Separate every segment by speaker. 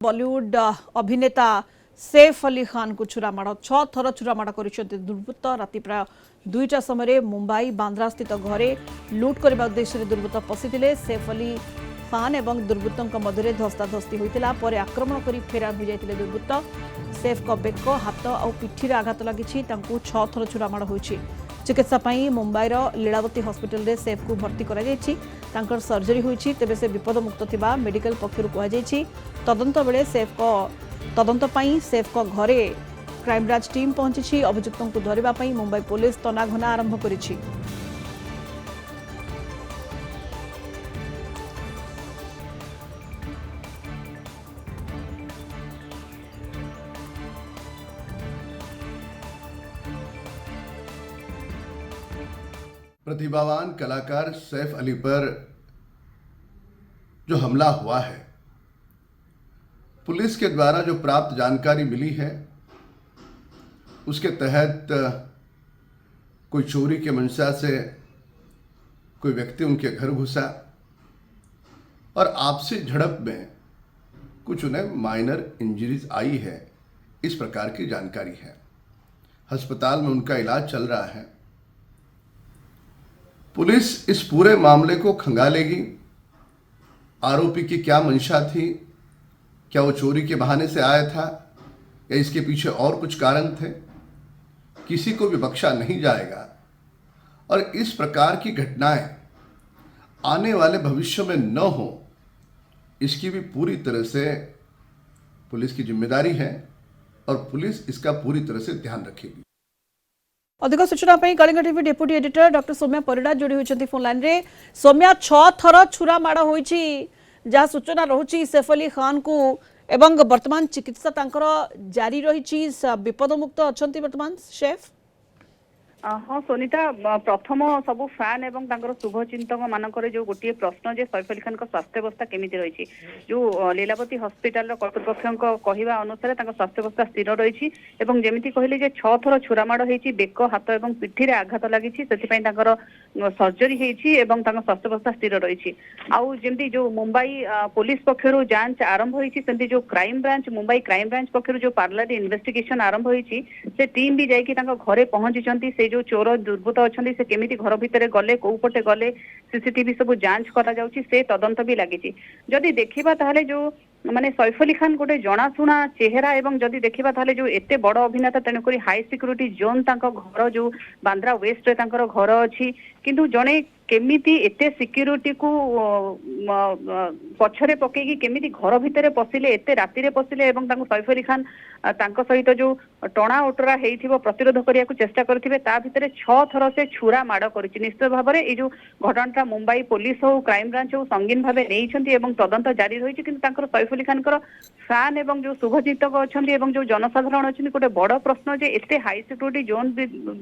Speaker 1: बॉलीवुड अभिनेता सैफ अली खान को छुरामाड़ 6 थर छुरामाड़ कर दुर्वृत्त राति प्राय 2टा समय मुंबई बांद्रा स्थित घरे लुट करने उद्देश्य दुर्वृत्त पशिले सैफ अली खान एवं दुर्वृत्तों मध्य धस्ताधस्ती होता पर आक्रमण कर फेरार हो जाते दुर्वृत्त सैफ को बेक हाथ और पिठी आघात लगी 6 थर छुरामाड़ हो चिकित्सा मुंबईर लीलावती हॉस्पिटल रे सैफ को भर्ती कर सर्जरी होती तेज से विपदमुक्त थिबा मेडिकल पक्षर कहुई तदंत बेले सैफ को तदंत सैफ को घरे क्राइमब्रांच टीम पहुंची अभियुक्तों को धरने मुंबई पुलिस तनाघना आरंभ करिछि।
Speaker 2: प्रतिभावान कलाकार सैफ अली पर जो हमला हुआ है, पुलिस के द्वारा जो प्राप्त जानकारी मिली है उसके तहत कोई चोरी के मंशा से कोई व्यक्ति उनके घर घुसा और आपसी झड़प में कुछ उन्हें माइनर इंजरीज आई है, इस प्रकार की जानकारी है। अस्पताल में उनका इलाज चल रहा है। पुलिस इस पूरे मामले को खंगालेगी। आरोपी की क्या मंशा थी, क्या वो चोरी के बहाने से आया था या इसके पीछे और कुछ कारण थे, किसी को भी बख्शा नहीं जाएगा। और इस प्रकार की घटनाएं आने वाले भविष्य में न हो, इसकी भी पूरी तरह से पुलिस की जिम्मेदारी है और पुलिस इसका पूरी तरह से ध्यान रखेगी।
Speaker 1: अधिक सूचना Kalinga TV deputy editor doctor Soumya Parida जोड़ी होती फोन लाइन रे। सौम्या 6 थर छुरा माड़ होईची जहाँ सूचना रहुची सैफ अली खान को एवं वर्तमान चिकित्सा तांकर जारी रही विपदमुक्त अच्छा वर्तमान सैफ।
Speaker 3: हाँ सोनिता, प्रथम सबू फैन एवं शुभचिंतक मानकर जो गोटे प्रश्न जे सैफ अली खान स्वास्थ्यावस्था केमी रही जो लीलावती हॉस्पिटल कर्तृपक्ष कहवा अनुसार स्वास्थ्यावस्था स्थिर रही जमी कहले 6 थर छुरामाड़ होती बेक हाथ और पिठी रे आघात लगी सर्जरी होती स्वास्थ्यावस्था स्थिर रही। आउ जमी जो मुंबई पुलिस पक्षर जांच आरंभ होती जो crime branch Mumbai crime branch पक्षर जो पार्लर इन्वेस्टिगेशन आरंभ होती से टीम भी जाकि घरे पहुंची जो चोर दुर्वृत्त अच्छा से केमी घर भितर गले कौ पटे गले सीसीटीवी सब जांच करा जाउची से तदंत भी लगी। जदि देखिबा ताहले जो माने सैफ अली खान गोटे जनाशुना चेहरा एवं जदि देखिबा ताहले जो एते बड़ अभिनेता तेणुक हाई सिक्यूरीटी जोन घर जो बांद्रा वेस्ट रे घर अच्छी किंतु जड़े केमिति एते सिक्यूरीटी को पछरे पकेगी केमिति घर भितर पशिले एते राति रे पशिले एवं सैफ अली खान सहित जो टणा ओटरा हेइथिबो प्रतिरोध करिया को चेष्टा करथिबे ता भितर 6 थर से छुरा माड़ करिछि। निश्चित भाव में जो घटनाटा मुंबई पुलिस हो क्राइम ब्रांच हो संगीन भाव नहीं तदंत जारी रही किंतु सैफ अली खान फैन एवं जो शुभचिंतक अच्छा जो जनसाधारण अच्छा गोटे बड़ प्रश्न जे एते हाई सिक्यूरीटी जोन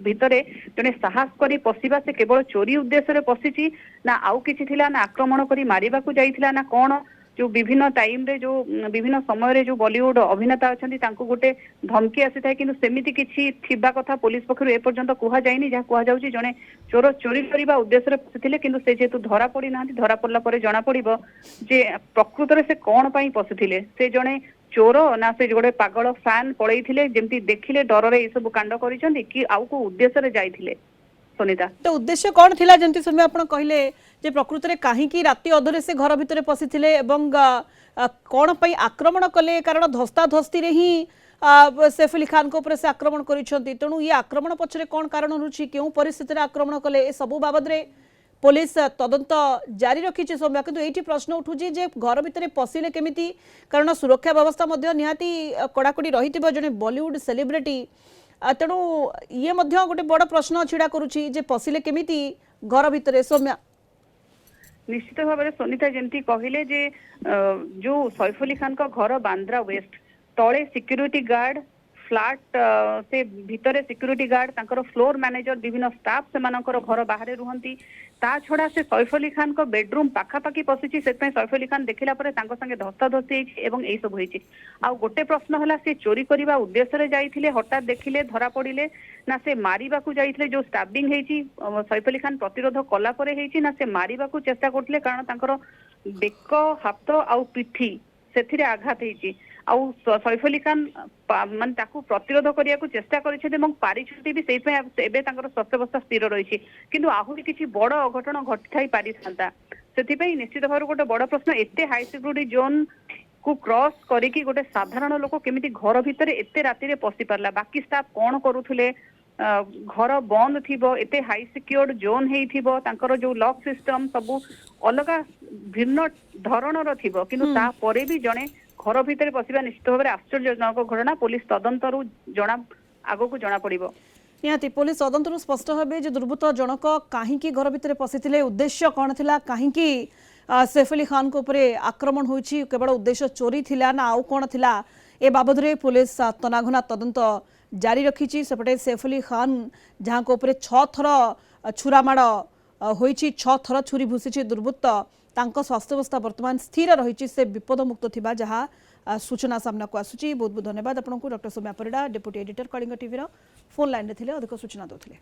Speaker 3: भितर जड़े साहस कर पशिबा से केवल चोरी उद्देश्य पशिची ना आउ किछि थिला ना आक्रमण करी मारिबा को जाइथिला ना कौन जो विभिन्न टाइम रे जो विभिन्न समय रे जो बॉलीवुड अभिनेता अच्छा तांको गोटे धमकी आसी थाए किंतु सेमिति किछि थिबा कथा पुलिस पक्षरु ए पर्यंत कुहा जाइनी जहाँ कुहा जाउची जने चोर चोरी करबा उद्देश्य रे पसिथिले किंतु से जेतु धरा पड़ी नांती धरा पड़ला परे जणा पड़िबो जे प्रकृत रे से कोन पई पसिथिले से जने चोर ना से गोटे पागल फैन पळैथिले जेमति देखिले डर रे ए सब कांड करिसंती कि आउ को उद्देश्य रे जाइथिले। सोनिता, तो
Speaker 1: उद्देश्य कौन थिला जंती समय आपण कहले जे प्रकृत रे काहे की राति अधरे से घर भितर पसिथिले एवं कौन पई आक्रमण कले कारण धस्ताधस्ती रे ही सैफ अली खान को ऊपर से आक्रमण करिसंती तेणु ये आक्रमण पछरे कौन कारण रुचि केउ परिस्थिति रे आक्रमण कले ए सब बाबद रे पुलिस तदंत जारी रखी सौम्या किंतु एठी प्रश्न उठुची जे घर भितर पशिले केमिति कारण सुरक्षा व्यवस्था मध्य निहाती कड़ाकड़ी रहिथिबो जने बॉलीवुड सेलिब्रिटी तेणु ये मध्य गोटे बड़ प्रश्न छिड़ा करुची जे पशिले केमिति घर भितर। सौम्या,
Speaker 3: निश्चित भाव में सोनिता जमती कहले जे जो सैफ अली खान का घर बांद्रा वेस्ट तले सिक्यूरीटी गार्ड फ्लैट से भितर सिक्यूरीटी गार्ड तांकर फ्लोर मैनेजर विभिन्न स्टाफ से मानकर घर बाहर रुहंती ता छड़ा से सैफ अली खान को बेडरूम पाखापाखि पशिची से सैफ अली खान देखला परे तांको संगे धस्ताधस्ती एवं यही सब होइची। आ गोटे प्रश्न हला से चोरी करबा उद्देश्य रे जाइथिले हठात देखिले धरा पड़िले ना से मारिबा को जाइथिले जो स्टैबिंग हेची सैफ अली खान प्रतिरोध कला परे हेची ना से मारिबा को चेष्टा करथिले कारण तांकर बेक हाथ आउ पिठी सेथिरे आघात हेची ଆଉ ସୈଫ ଅଲି ଖାନ ମାନେ ତାକୁ ପ୍ରତିରୋଧ କରିବାକୁ ଚେଷ୍ଟା କରିଛନ୍ତି ଏବଂ ପାରିଛନ୍ତି ବି ସେଇପାଇଁ ଏବେ ତାଙ୍କର ସ୍ୱାସ୍ଥ୍ୟାବସ୍ଥା ସ୍ଥିର ରହିଛି କିନ୍ତୁ ଆହୁରି କିଛି ବଡ ଅଘଟଣ ଘଟିଥାଇ ପାରିଥାନ୍ତା ସେଥିପାଇଁ ନିଶ୍ଚିତ ଭାବରେ ଗୋଟେ ବଡ ପ୍ରଶ୍ନ ଏତେ ହାଇ ସିକ୍ୟୁରିଟି ଜୋନ କୁ କ୍ରସ୍ କରିକି ଗୋଟେ ସାଧାରଣ ଲୋକ କେମିତି ଘର ଭିତରେ ଏତେ ରାତିରେ ପଶି ପାରିଲା ବାକି ଷ୍ଟାଫ କଣ କରୁଥିଲେ ଘର ବନ୍ଦ ଥିବ ଏତେ ହାଇ ସିକ୍ୟୁର୍ଡ ଜୋନ ହେଇଥିବ ତାଙ୍କର ଯୋଉ ଲକ୍ ସିଷ୍ଟମ ସବୁ ଅଲଗା ଭିନ୍ନ ଧରଣର ଥିବ କିନ୍ତୁ ତାପରେ ବି ଜଣେ ଘର ଭିତରେ ପଶିବା ନିଶ୍ଚିତ ଭାବରେ ଆଶ୍ଚର୍ଯ୍ୟଜନକ ଘଟଣା ପୋଲିସ ତଦନ୍ତରୁ ଆଗକୁ ଜଣା ପଡିବ
Speaker 1: निहाती पुलिस तदंतर स्पष्ट हे जे दुर्बृत्त जनक कहीं घर भितर पशिथिले उद्देश्य कौन थिला कहीं सैफ अली खान को ऊपर आक्रमण होइछि केवल उद्देश्य चोरी थिला ना आउ कौन थिला ए बाबद रे पुलिस तनाघना तदंत जारी रखिछि सेपटे सैफ अली खान जहां को ऊपर 6 थर छुरामाड़ होइछि 6 थर छुरी भूसिछि दुर्बृत्त तांको स्वास्थ्यावस्था वर्तमान स्थिर रही से विपदमुक्त थिबा जहाँ सूचना सामना को आसुची बहुत बहुत धन्यवाद आपको doctor Soumya Parida deputy editor Kalinga TV phone line रे थिले अधिक सूचना दौले।